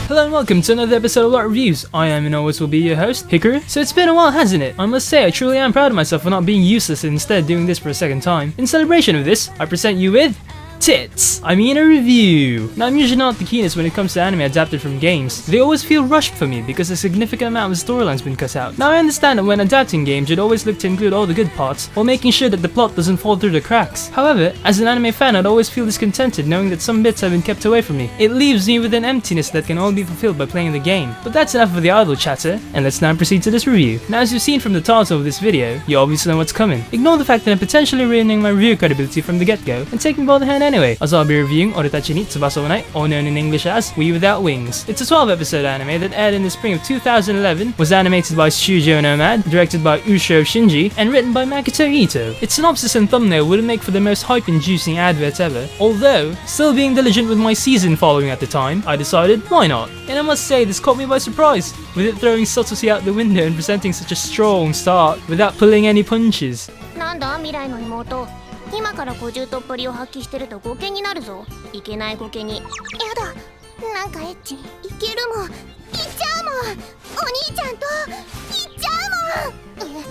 Hello and welcome to another episode of LightReviews. I am and always will be your host, Hikaru. So it's been a while, hasn't it? I must say I truly am proud of myself for not being useless and instead doing this for a second time. In celebration of this, I present you with tits! I mean a review! Now I'm usually not the keenest when it comes to anime adapted from games. They always feel rushed for me because a significant amount of storyline's been cut out. Now I understand that when adapting games you'd always look to include all the good parts while making sure that the plot doesn't fall through the cracks. However, as an anime fan I'd always feel discontented knowing that some bits have been kept away from me. It leaves me with an emptiness that can only be fulfilled by playing the game. But that's enough of the idle chatter, and let's now proceed to this review. Now as you've seen from the title of this video, you obviously know what's coming. Ignore the fact that I'm potentially ruining my review credibility from the get-go, and take me by the hand anyway, as I'll be reviewing Oretachi ni Tsubasa wa Nai, or known in English as We Without Wings. It's a 12-episode anime that aired in the spring of 2011, was animated by Studio Nomad, directed by Usho Shinji, and written by Makoto Ito. Its synopsis and thumbnail wouldn't make for the most hype-inducing advert ever, although, still being diligent with my season following at the time, I decided, why not? And I must say, this caught me by surprise, with it throwing subtlety out the window and presenting such a strong start, without pulling any punches. 今から50トップリを発揮してるとゴケになるぞ。いけないゴケに。やだ。なんかエッチ。いけるもん。いっちゃうもん。お兄ちゃんといっちゃうもん。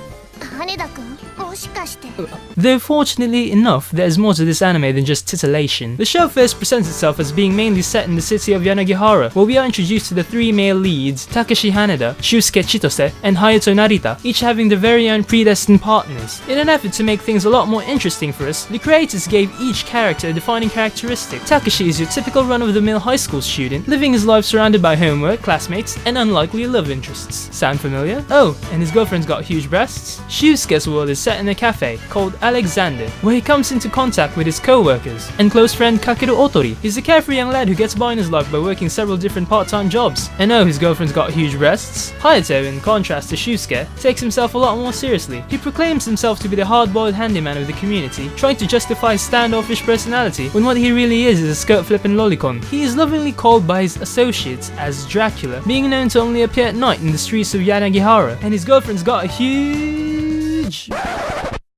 羽田くん、もしかして。Though fortunately enough, there's more to this anime than just titillation. The show first presents itself as being mainly set in the city of Yanagihara, where we are introduced to the three male leads, Takashi Haneda, Shusuke Chitose, and Hayato Narita, each having their very own predestined partners. In an effort to make things a lot more interesting for us, the creators gave each character a defining characteristic. Takashi is your typical run-of-the-mill high school student, living his life surrounded by homework, classmates, and unlikely love interests. Sound familiar? Oh, and his girlfriend's got huge breasts? Shusuke's world is set in a cafe called Alexander, where he comes into contact with his co-workers and close friend Kakeru Otori. He's a carefree young lad who gets by in his life by working several different part-time jobs. And oh, his girlfriend's got huge breasts. Hayato, in contrast to Shusuke, takes himself a lot more seriously. He proclaims himself to be the hard-boiled handyman of the community, trying to justify his standoffish personality when what he really is a skirt-flipping lolicon. He is lovingly called by his associates as Dracula, being known to only appear at night in the streets of Yanagihara, and his girlfriend's got a huge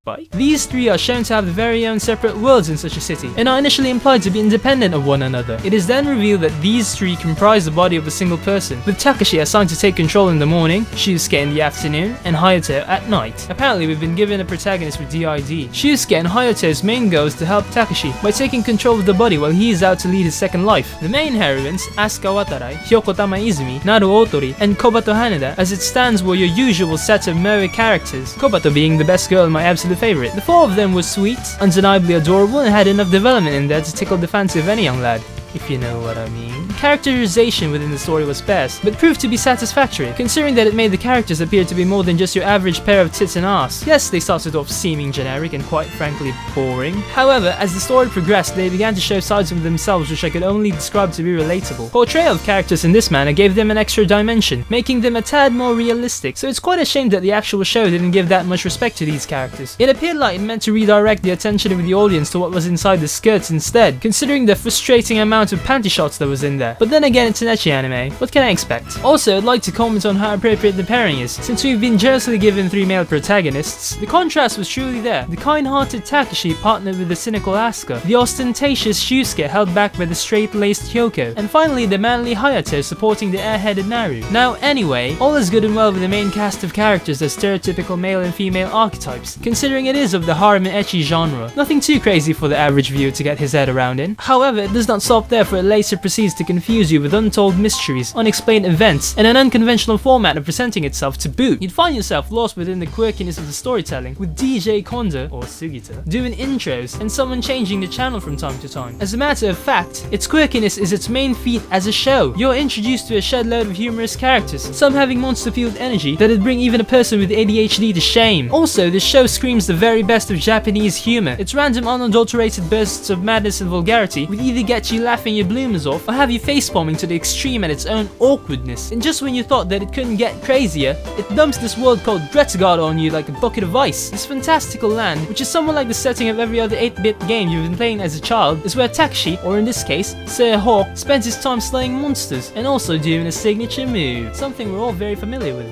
bike. These three are shown to have very own separate worlds in such a city, and are initially implied to be independent of one another. It is then revealed that these three comprise the body of a single person, with Takashi assigned to take control in the morning, Shusuke in the afternoon, and Hayato at night. Apparently we've been given a protagonist with DID. Shusuke and Hayato's main goal is to help Takashi by taking control of the body while he is out to lead his second life. The main heroines, Asuka Watarai, Hyoko Tamaizumi, Naru Otori, and Kobato Haneda, as it stands, were your usual set of moe characters, Kobato being the best girl and my absolute favorite. The four of them were sweet, undeniably adorable, and had enough development in there to tickle the fancy of any young lad, if you know what I mean. Characterization within the story was sparse, but proved to be satisfactory, considering that it made the characters appear to be more than just your average pair of tits and ass. Yes, they started off seeming generic and quite frankly boring. However, as the story progressed, they began to show sides of themselves which I could only describe to be relatable. Portrayal of characters in this manner gave them an extra dimension, making them a tad more realistic, so it's quite a shame that the actual show didn't give that much respect to these characters. It appeared like it meant to redirect the attention of the audience to what was inside the skirts instead, considering the frustrating amount of panty shots that was in there. But then again, it's an ecchi anime. What can I expect? Also, I'd like to comment on how appropriate the pairing is. Since we've been generously given three male protagonists, the contrast was truly there. The kind-hearted Takashi partnered with the cynical Asuka, the ostentatious Shusuke held back by the straight-laced Hyoko, and finally the manly Hayato supporting the airheaded Naru. Now anyway, all is good and well with the main cast of characters as stereotypical male and female archetypes, considering it is of the harem and ecchi genre. Nothing too crazy for the average viewer to get his head around in. However, it does not stop there, for it later proceeds to confuse you with untold mysteries, unexplained events, and an unconventional format of presenting itself to boot. You'd find yourself lost within the quirkiness of the storytelling, with DJ Kondo, or Sugita, doing intros, and someone changing the channel from time to time. As a matter of fact, its quirkiness is its main feat as a show. You're introduced to a shed load of humorous characters, some having monster-fueled energy that'd bring even a person with ADHD to shame. Also, this show screams the very best of Japanese humor. Its random unadulterated bursts of madness and vulgarity would either get you laughing your bloomers off, or have you facepalming to the extreme at its own awkwardness. And just when you thought that it couldn't get crazier, it dumps this world called Dretgard on you like a bucket of ice. This fantastical land, which is somewhat like the setting of every other 8-bit game you've been playing as a child, is where Takashi, or in this case, Sir Hawk, spends his time slaying monsters, and also doing a signature move, something we're all very familiar with.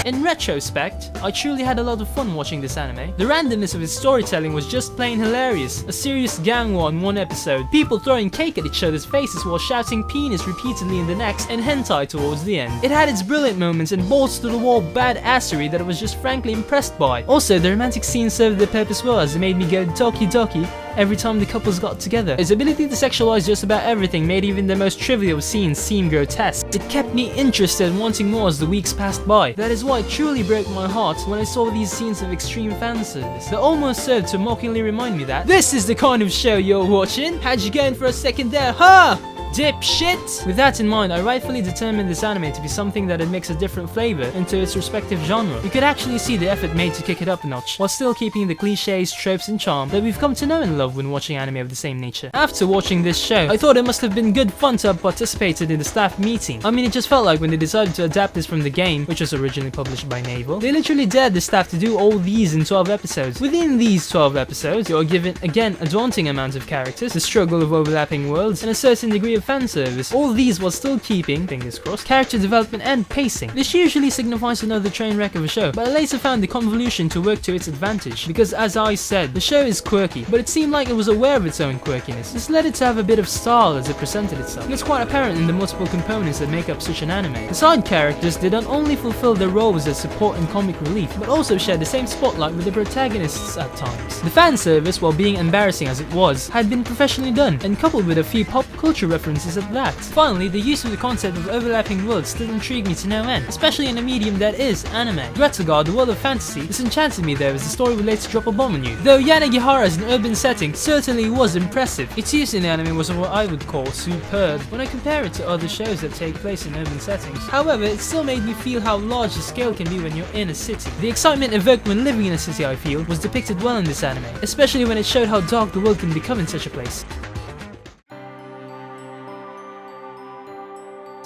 In retrospect, I truly had a lot of fun watching this anime. The randomness of its storytelling was just plain hilarious. A serious gang war in one episode, people throwing cake at each other's faces while shouting penis repeatedly in the next, and hentai towards the end. It had its brilliant moments and balls to the wall badassery that I was just frankly impressed by. Also, the romantic scenes served their purpose well, as it made me go doki doki every time the couples got together. Its ability to sexualize just about everything made even the most trivial scenes seem grotesque. It kept me interested and wanting more as the weeks passed by. That is why it truly broke my heart when I saw these scenes of extreme fan service that almost served to mockingly remind me that this is the kind of show you're watching. Had you going for a second there, huh? Dipshit! With that in mind, I rightfully determined this anime to be something that would mix a different flavor into its respective genre. You could actually see the effort made to kick it up a notch, while still keeping the cliches, tropes and charm that we've come to know and love when watching anime of the same nature. After watching this show, I thought it must have been good fun to have participated in the staff meeting. I mean, it just felt like when they decided to adapt this from the game, which was originally published by Naval, they literally dared the staff to do all these in 12 episodes. Within these 12 episodes, you are given, again, a daunting amount of characters, the struggle of overlapping worlds, and a certain degree of fan service. All these while still keeping, fingers crossed, character development and pacing. This usually signifies another train wreck of a show, but I later found the convolution to work to its advantage, because as I said, the show is quirky, but it seemed like it was aware of its own quirkiness. This led it to have a bit of style as it presented itself. It's quite apparent in the multiple components that make up such an anime. The side characters did not only fulfill their roles as support and comic relief, but also shared the same spotlight with the protagonists at times. The fan service, while being embarrassing as it was, had been professionally done, and coupled with a few pop culture references at that. Finally, the use of the concept of overlapping worlds still intrigued me to no end, especially in a medium that is anime. Retogard, the world of fantasy, disenchanted me there as the story would later drop a bomb on you. Though Yanagihara as an urban setting certainly was impressive, its use in the anime was what I would call superb when I compare it to other shows that take place in urban settings. However, it still made me feel how large the scale can be when you're in a city. The excitement evoked when living in a city, I feel, was depicted well in this anime, especially when it showed how dark the world can become in such a place.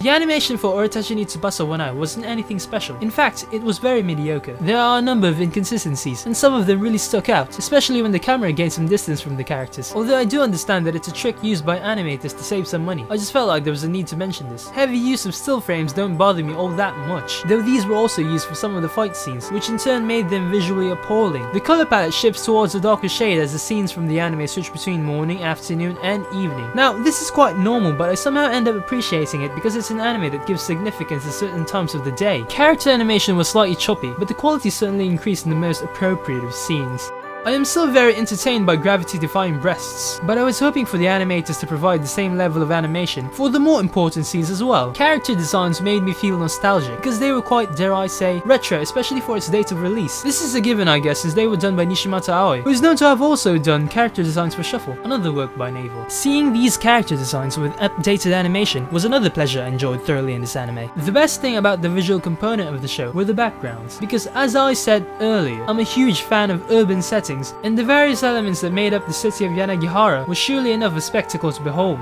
The animation for Oretachi ni Tsubasa wa Nai wasn't anything special. In fact, it was very mediocre. There are a number of inconsistencies, and some of them really stuck out, especially when the camera gained some distance from the characters. Although I do understand that it's a trick used by animators to save some money, I just felt like there was a need to mention this. Heavy use of still frames don't bother me all that much, though these were also used for some of the fight scenes, which in turn made them visually appalling. The color palette shifts towards a darker shade as the scenes from the anime switch between morning, afternoon, and evening. Now, this is quite normal, but I somehow end up appreciating it because it's an anime that gives significance to certain times of the day. Character animation was slightly choppy, but the quality certainly increased in the most appropriate of scenes. I am still very entertained by gravity-defying breasts, but I was hoping for the animators to provide the same level of animation for the more important scenes as well. Character designs made me feel nostalgic, because they were quite, dare I say, retro, especially for its date of release. This is a given, I guess, since they were done by Nishimata Aoi, who is known to have also done character designs for Shuffle, another work by Naval. Seeing these character designs with updated animation was another pleasure I enjoyed thoroughly in this anime. The best thing about the visual component of the show were the backgrounds, because as I said earlier, I'm a huge fan of urban settings, and the various elements that made up the city of Yanagihara was surely enough a spectacle to behold.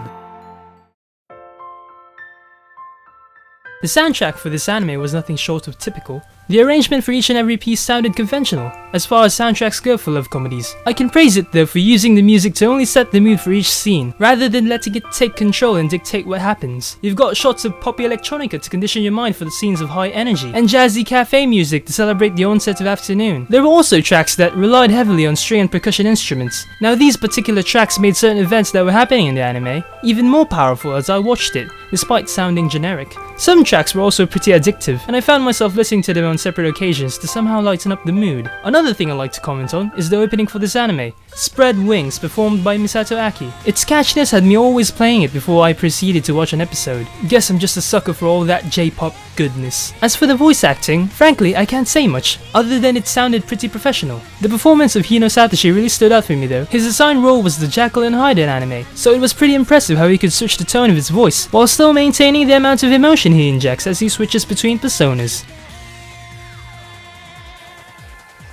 The soundtrack for this anime was nothing short of typical. The arrangement for each and every piece sounded conventional, as far as soundtracks go for love comedies. I can praise it though for using the music to only set the mood for each scene, rather than letting it take control and dictate what happens. You've got shots of poppy electronica to condition your mind for the scenes of high energy, and jazzy cafe music to celebrate the onset of afternoon. There were also tracks that relied heavily on string and percussion instruments. Now these particular tracks made certain events that were happening in the anime even more powerful as I watched it, despite sounding generic. Some tracks were also pretty addictive, and I found myself listening to them on separate occasions to somehow lighten up the mood. Another thing I like to comment on is the opening for this anime, Spread Wings, performed by Misato Aki. Its catchiness had me always playing it before I proceeded to watch an episode. Guess I'm just a sucker for all that J-pop goodness. As for the voice acting, frankly I can't say much, other than it sounded pretty professional. The performance of Hino Satoshi really stood out for me though. His assigned role was the Jackal and Hyde in anime, so it was pretty impressive how he could switch the tone of his voice, while still maintaining the amount of emotion he injects as he switches between personas.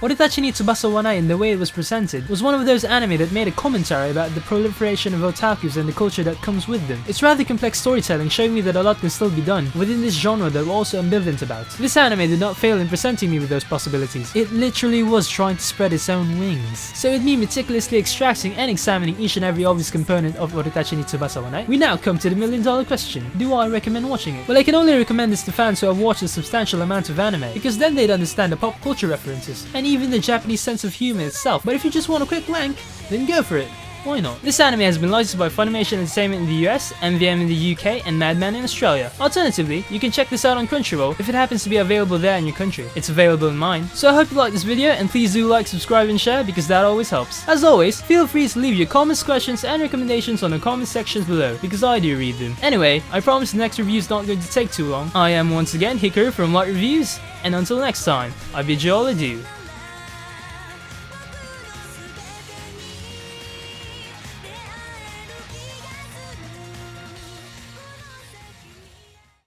Oretachi ni Tsubasa wa Nai, in the way it was presented, was one of those anime that made a commentary about the proliferation of otakus and the culture that comes with them. It's rather complex storytelling, showing me that a lot can still be done within this genre that we're also ambivalent about. This anime did not fail in presenting me with those possibilities. It literally was trying to spread its own wings. So with me meticulously extracting and examining each and every obvious component of Oretachi ni Tsubasa wa Nai, we now come to the $1,000,000 question. Do I recommend watching it? Well, I can only recommend this to fans who have watched a substantial amount of anime, because then they'd understand the pop culture references, and even the Japanese sense of humor itself. But if you just want a quick wank, then go for it. Why not? This anime has been licensed by Funimation Entertainment in the US, MVM in the UK, and Madman in Australia. Alternatively, you can check this out on Crunchyroll if it happens to be available there in your country. It's available in mine. So I hope you like this video, and please do like, subscribe, and share, because that always helps. As always, feel free to leave your comments, questions, and recommendations on the comment sections below, because I do read them. Anyway, I promise the next review is not going to take too long. I am once again Hikaru from LightReviews, and until next time, I bid you all adieu.